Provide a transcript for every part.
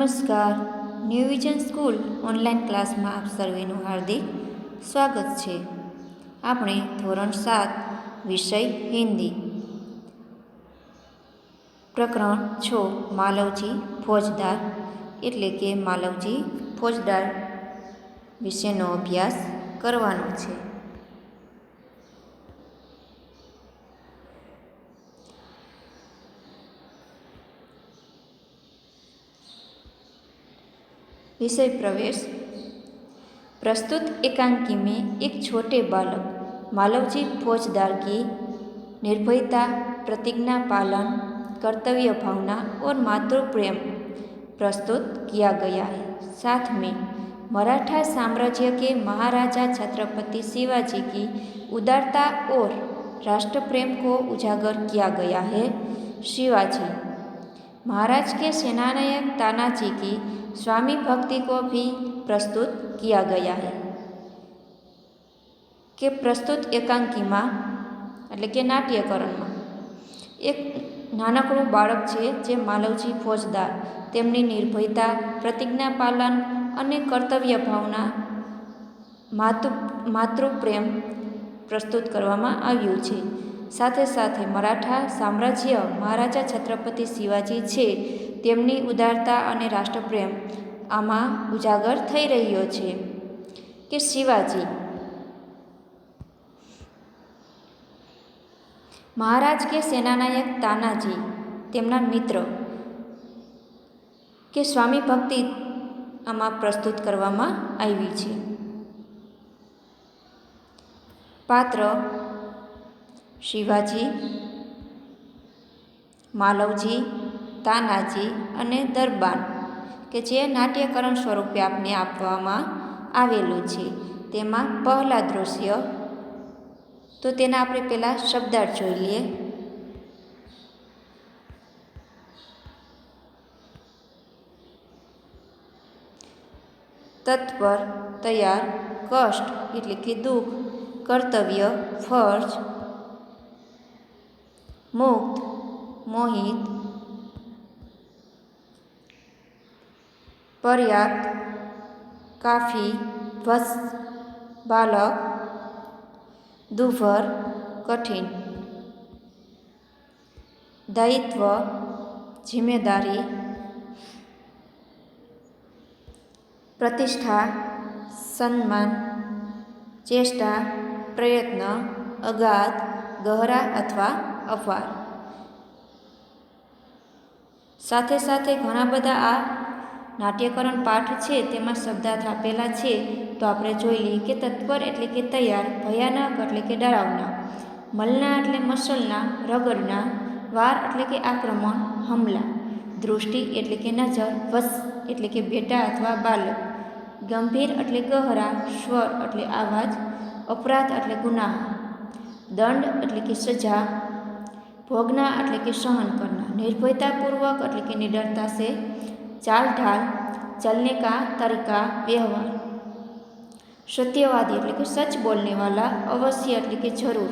નમસ્કાર. New vision school online ક્લાસમાં આપ સર્વેનું હાર્દિક સ્વાગત છે. આપણે ધોરણ 7 વિષય હિન્દી પ્રકરણ 6 માલવજી ફોજદાર એટલે કે માલવજી ફોજદાર વિશેનો અભ્યાસ કરવાનો છે. विषय प्रवेश. प्रस्तुत एकांकी में एक छोटे बालक मालवजी फौजदार की निर्भयता, प्रतिज्ञा पालन, कर्तव्य भावना और मातृ प्रेम प्रस्तुत किया गया है. साथ में मराठा साम्राज्य के महाराजा छत्रपति शिवाजी की उदारता और राष्ट्र प्रेम को उजागर किया गया है. शिवाजी महाराज के सेनानायक तानाजी की स्वामी भक्ति को भी प्रस्तुत किया गया है. કે પ્રસ્તુત એકાંકીમાં એટલે કે નાટ્યકરણમાં એક નાનકડું બાળક છે જે માલવજી ફોજદાર તેમની નિર્ભયતા, પ્રતિજ્ઞા પાલન અને કર્તવ્ય ભાવના, માતૃપ્રેમ પ્રસ્તુત કરવામાં આવ્યું છે. સાથે સાથે મરાઠા સામ્રાજ્ય મહારાજા છત્રપતિ શિવાજી છે તેમની ઉદારતા અને રાષ્ટ્રપ્રેમ આમાં ઉજાગર થઈ રહ્યો છે. કે શિવાજી મહારાજ કે સેનાનાયક તાનાજી તેમના મિત્ર કે સ્વામી ભક્તિ આમાં પ્રસ્તુત કરવામાં આવી છે. પાત્ર શિવાજી, માલવજી, તાનાજી અને દરબાન કે જે નાટ્યકરણ સ્વરૂપે આપને આપવામાં આવેલું છે. તેમાં પહેલા દૃશ્ય તો તેના આપણે પહેલાં શબ્દાર્થ જોઈ લઈએ. તત્પર, તૈયાર, કષ્ટ એટલે કે દુઃખ, કર્તવ્ય, ફરજ, મુક્ત, મોહિત, પર્યાપ્ત, કાફી, વત્સ, બાલક, દુર્ભર, કઠિન, દાયિત્વ, જિમ્મેદારી, પ્રતિષ્ઠા, સન્માન, ચેષ્ટા, પ્રયત્ન, અગાધ, ગહરા અથવા અપાર. સાથે સાથે ઘણા બધા આ નાટ્યકરણ પાઠ છે તેમાં શબ્દાર્થ આપેલા છે. તો આપણે જોઈ લઈએ કે તત્પર એટલે કે તૈયાર, ભયાનક એટલે કે ડરાવના, મલના એટલે મસલના, રગડના, વાર એટલે કે આક્રમણ, હમલા, દૃષ્ટિ એટલે કે નજર, વસ એટલે કે બેટા અથવા બાલક, ગંભીર એટલે ગહરા, સ્વર એટલે આવાજ, અપરાધ એટલે ગુનાહ, દંડ એટલે કે સજા, ભોગના એટલે કે સહન કરના, निर्भयतापूर्वक એટલે કે નિડરતા से, चाल ढाल, चलने का तरीका, व्यवहार, सत्यवादी એટલે કે સચ બોલने वाला, अवश्य એટલે કે જરૂર,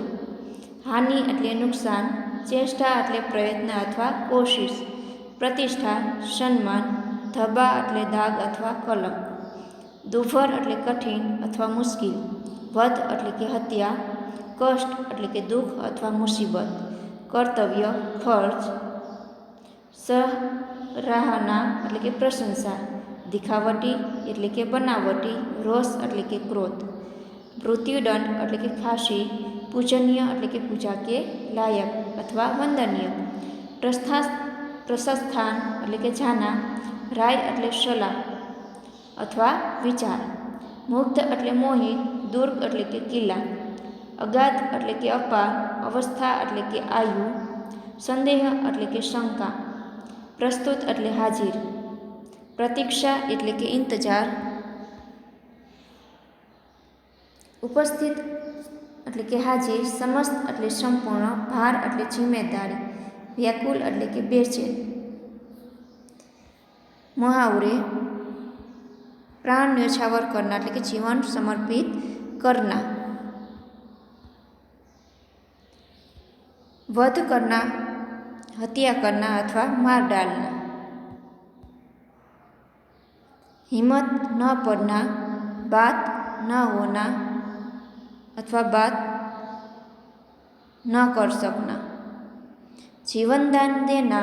हानि એટલે નુકસાન, ચેષ્ટા એટલે પ્રયત્ન અથવા કોશિશ, પ્રતિષ્ઠા, સન્માન, ધબ્બા એટલે દાગ અથવા કલંક, દુર્ભર એટલે કઠિન અથવા મુશ્કેલ, વધ એટલે કે હત્યા, કષ્ટ એટલે કે દુઃખ અથવા મુસીબત, કર્તવ્ય, ફરજ, સરાહના એટલે કે પ્રશંસા, દિખાવટી એટલે કે બનાવટી, રોષ એટલે કે ક્રોધ, મૃત્યુદંડ એટલે કે ફાંસી, પૂજનીય એટલે કે પૂજા કે લાયક અથવા વંદનીય, પ્રસ્થાન એટલે કે જાના, રાય એટલે સલાહ અથવા વિચાર, મુગ્ધ એટલે મોહિત, દુર્ગ એટલે કે કિલ્લા, અગાધ એટલે કે અપાર, અવસ્થા એટલે કે આયુ, સંદેહ એટલે કે શંકા, પ્રસ્તુત એટલે હાજર, પ્રતીક્ષા એટલે કે ઇંતજાર, ઉપસ્થિત એટલે કે હાજર, સમસ્ત એટલે સંપૂર્ણ, ભાર એટલે જિમ્મેદારી, વ્યાકુલ એટલે કે બેચેન. મહાવરે પ્રાણ ન્યોછાવર કરનાર એટલે કે જીવન સમર્પિત કરનાર, વધ કરનાર, હત્યા કરનાર અથવા માર ડાલના. हिम्मत न पड़ना, बात न होना अथवा बात न कर सकना। जीवन दान देना,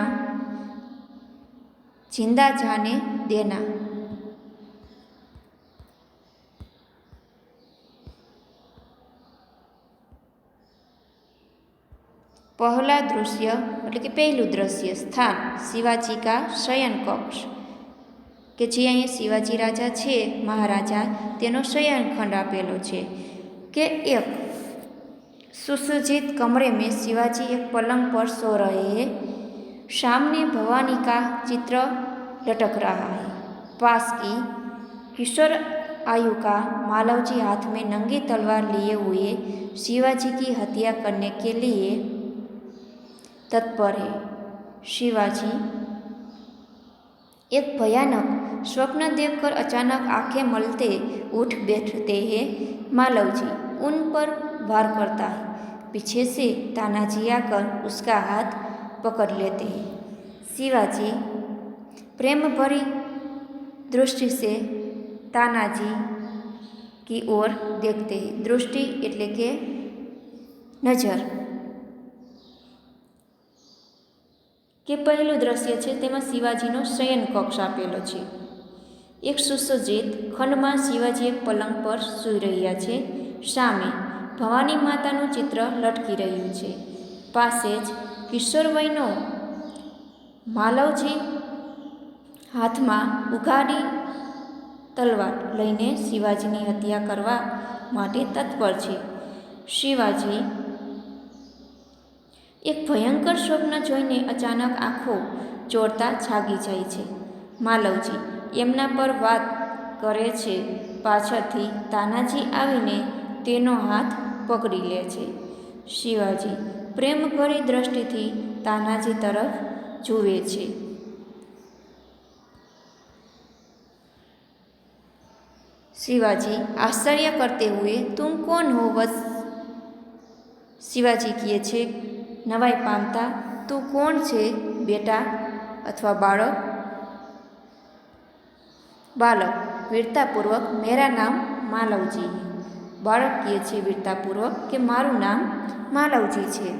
जिंदा जाने देना। पहला दृश्य એટલે કે પહેલું દ્રશ્ય સ્થાન શિવાજી કા શયન કક્ષ કે જે અહીંયા શિવાજી રાજા છે મહારાજા તેનો શયનખંડ આપેલો છે કે એક सुसज्जित कमरे में शिवाजी एक पलंग पर सो रहे हैं। सामने भवानी का चित्र लटक रहा है। पास की किशोर आयु का मालव जी हाथ में नंगी तलवार लिए हुए शिवाजी की हत्या करने के लिए तत्पर है। शिवाजी एक भयानक स्वप्न देखकर अचानक आंखें मलते उठ बैठते हैं। मालव जी उन पर वार करता है। पीछे से तानाजी आकर उसका हाथ पकड़ लेते हैं। शिवाजी प्रेम भरी दृष्टि से तानाजी की ओर देखते हैं। दृष्टि એટલે કે નજર કે પહેલું દ્રશ્ય છે તેમાં શિવાજીનો શયન કક્ષ આપેલો છે। એક સુસજ્જિત ખંડમાં શિવાજી એક પલંગ પર સૂઈ રહ્યા છે। સામે ભવાની માતાનું ચિત્ર લટકી રહ્યું છે। પાસે જ કિશોરવયનો માલવજી હાથમાં ઉઘાડી તલવાર લઈને શિવાજીની હત્યા કરવા માટે તત્પર છે। શિવાજી એક ભયંકર સ્વપ્ન જોઈને અચાનક આંખો ચોળતા જાગી જાય છે। માલવજી એમના પર વાત કરે છે। પાછળથી તાનાજી આવીને તેનો હાથ પકડી લે છે। શિવાજી પ્રેમભરી દ્રષ્ટિથી તાનાજી તરફ જુએ છે। शिवाजी आश्चर्य करते हुए तुम कौन हो बस? शिवाजी किए छे नवाई पामता तू कौन छे बेटा अथवा बाळक? बालक वीरतापूर्वक मेरा नाम मालवजी है। बाळक किए छे वीरतापूर्वक के मारू नाम मालवजी छे।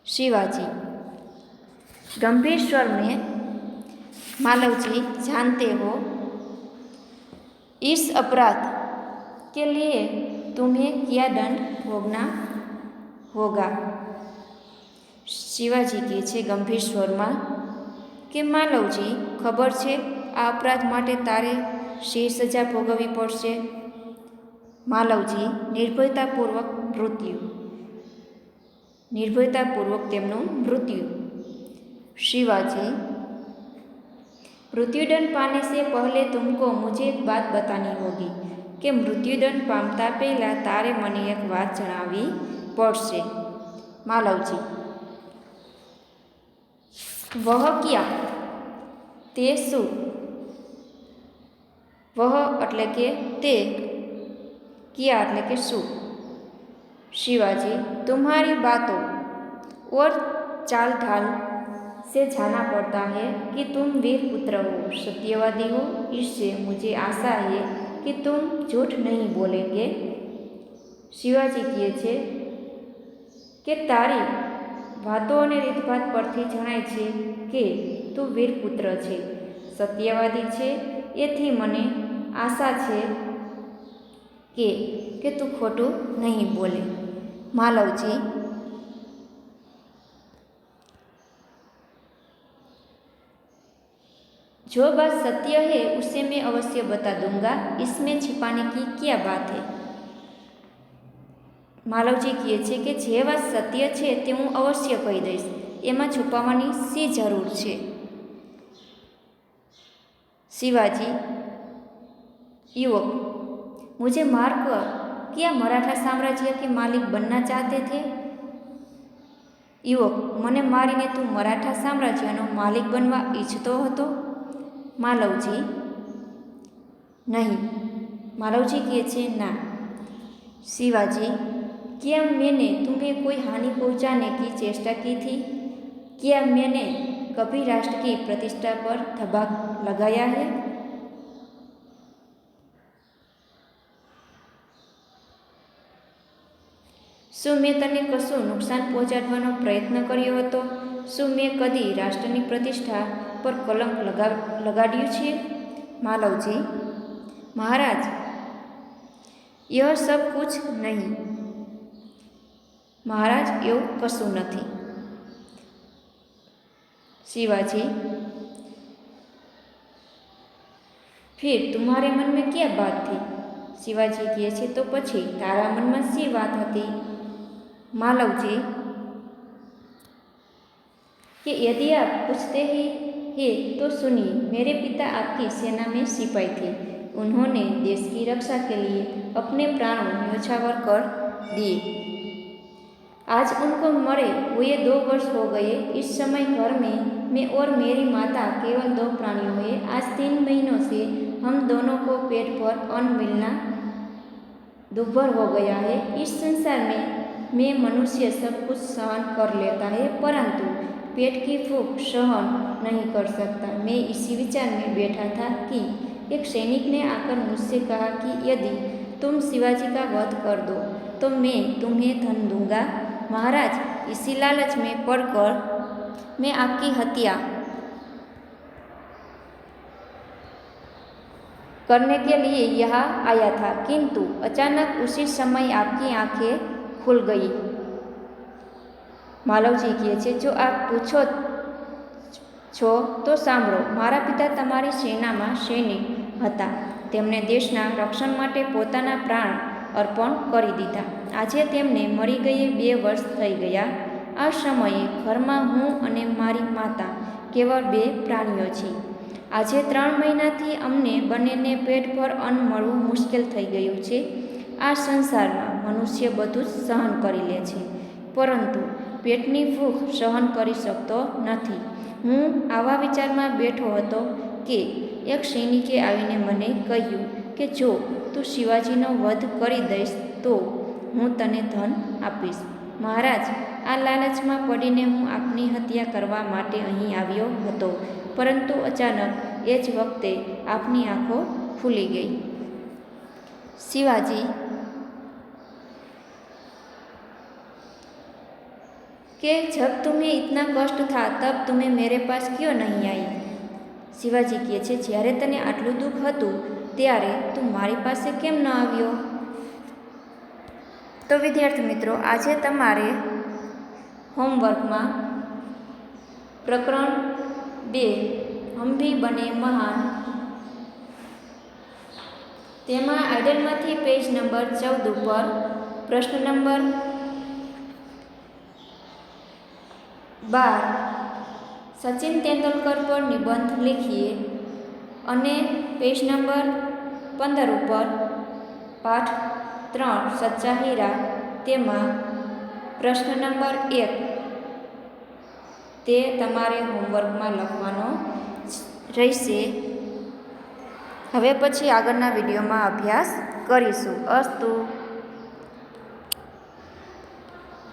शिवाजी गंभीर स्वर में मालवजी जानते हो इस अपराध के लिए तुम्हें क्या दंड भोगना होगा? शिवाजी કહે છે ગંભીર સ્વરમાં કે માલવજી ખબર છે આ અપરાધ માટે તારે શી સજા ભોગવવી પડશે? માલવજી निर्भयतापूर्वक તેમનું मृत्यु। शिवाजी मृत्युदंड पाने से पहले तुमको मुझे एक बात बतानी होगी कि मृत्युदंड पामता पहला तारे मने एक बात जणावी पड़शे। मालवजी वह क्या? ते शू? वह એટલે કે તે, क्या એટલે કે शू? शिवाजी तुम्हारी बातों और चाल ढाल से जाना पड़ता है कि तुम वीर पुत्र हो, सत्यवादी हो। इससे मुझे आशा है कि तुम झूठ नहीं बोलेंगे। शिवाजी કહે છે કે તારી વાતો અને રીતભાત પરથી જણાય છે કે તું વીર પુત્ર છે, સત્યવાદી છે। એથી મને આશા છે કે તું ખોટું નહીં બોલે। मालवजी जो बात सत्य है उसे मैं अवश्य बता दूंगा, इसमें छिपाने की क्या बात है? मालवजी કહે છે કે જે વાત સત્ય છે તે હું અવશ્ય કહી દઈશ, એમાં છુપાવવાની શી જરૂર છે? शिवाजी युवक मुझे मारकर क्या मराठा साम्राज्य के मालिक बनना चाहते थे? युवक मने मारीने तू मराठा साम्राज्यनो मालिक बनवा ઈચ્છતો હતો? मालवजी नहीं। मालवजी કહે છે ना। शिवाजी क्या मैंने तुम्हें कोई हानि पहुंचाने की चेष्टा की थी? क्या मैंने कभी राष्ट्र की प्रतिष्ठा पर धब्बा लगाया है? શું મેં તને કશું નુકસાન પહોંચાડવાનો પ્રયત્ન કર્યો હતો? શું મેં કદી રાષ્ટ્રની પ્રતિષ્ઠા પર કલંક લગાડ્યું છે? માલવજી: महाराज, यह सब कुछ नहीं। महाराज, એવું કશું નથી। शिवाजी: फिर तुम्हारे मन में क्या बात थी? शिवाजी કહે છે, તો પછી તારા મનમાં શી વાત હતી? मालवजी: कि यदि आप पूछते ही हैं तो सुनिए। मेरे पिता आपकी सेना में सिपाही थे। उन्होंने देश की रक्षा के लिए अपने प्राणों न्यौछावर कर दिए। आज उनको मरे हुए 2 वर्ष हो गए। इस समय घर में मैं और मेरी माता केवल 2 प्राणियों हैं। आज 3 महीनों से हम दोनों को पेट पर अन्न मिलना दुर्भर हो गया है। इस संसार में मनुष्य सब कुछ सहन कर लेता है, परंतु पेट की भूख सहन नहीं कर सकता। मैं इसी विचार में बैठा था कि एक सैनिक ने आकर मुझसे कहा कि यदि तुम शिवाजी का वध कर दो तो मैं तुम्हें धन दूंगा। महाराज, इसी लालच में पड़कर मैं आपकी हत्या करने के लिए यहाँ आया था, किंतु अचानक उसी समय आपकी आंखें खुल गई। मालवजी કહે છે, જો આપ પૂછો છો તો સાંભળો। મારા પિતા તમારી સેનામાં સૈનિક હતા। તેમણે દેશના રક્ષણ માટે પોતાના પ્રાણ અર્પણ કરી દીધા। આજે તેમને મરી ગયે 2 વર્ષ થઈ ગયા। આ સમયે ઘરમાં હું અને મારી માતા કેવળ 2 પ્રાણીઓ છીએ। આજે 3 મહિનાથી અમને બંનેને પેટભર અન્ન મળવું મુશ્કેલ થઈ ગયું છે। આ સંસારમાં મનુષ્ય બધું જ સહન કરી લે છે, પરંતુ પેટની ભૂખ સહન કરી શકતો નથી। હું આવા વિચારમાં બેઠો હતો કે એક સૈનિકે આવીને મને કહ્યું કે જો તું શિવાજીનો વધ કરી દઈશ તો હું તને ધન આપીશ। મહારાજ, આ લાલચમાં પડીને હું આપની હત્યા કરવા માટે અહીં આવ્યો હતો, પરંતુ અચાનક એ જ વખતે આપની આંખો ખુલી ગઈ। शिवाजी: कि जब तुम्हें इतना कष्ट था तब तुम्हें मेरे पास क्यों नहीं आई? शिवाजी કહે છે, જ્યારે તને આટલું દુઃખ હતું ત્યારે તું મારી પાસે કેમ ન આવ્યો? તો વિદ્યાર્થી મિત્રો, આજે તમારે હોમવર્કમાં પ્રકરણ 2 हम भी बने महान, તેમાં આઇડલમાંથી પેજ નંબર 14 ઉપર પ્રશ્ન નંબર 12 सचिन तेंदुलकर पर निबंध लिखिए અને પેજ નંબર 15 ઉપર પાઠ 3 સચ્ચા હીરા તેમાં પ્રશ્ન નંબર 1 તે તમારે હોમવર્કમાં લખવાનો રહેશે। હવે પછી આગળના વિડીયોમાં અભ્યાસ કરીશું। અસ્તુ।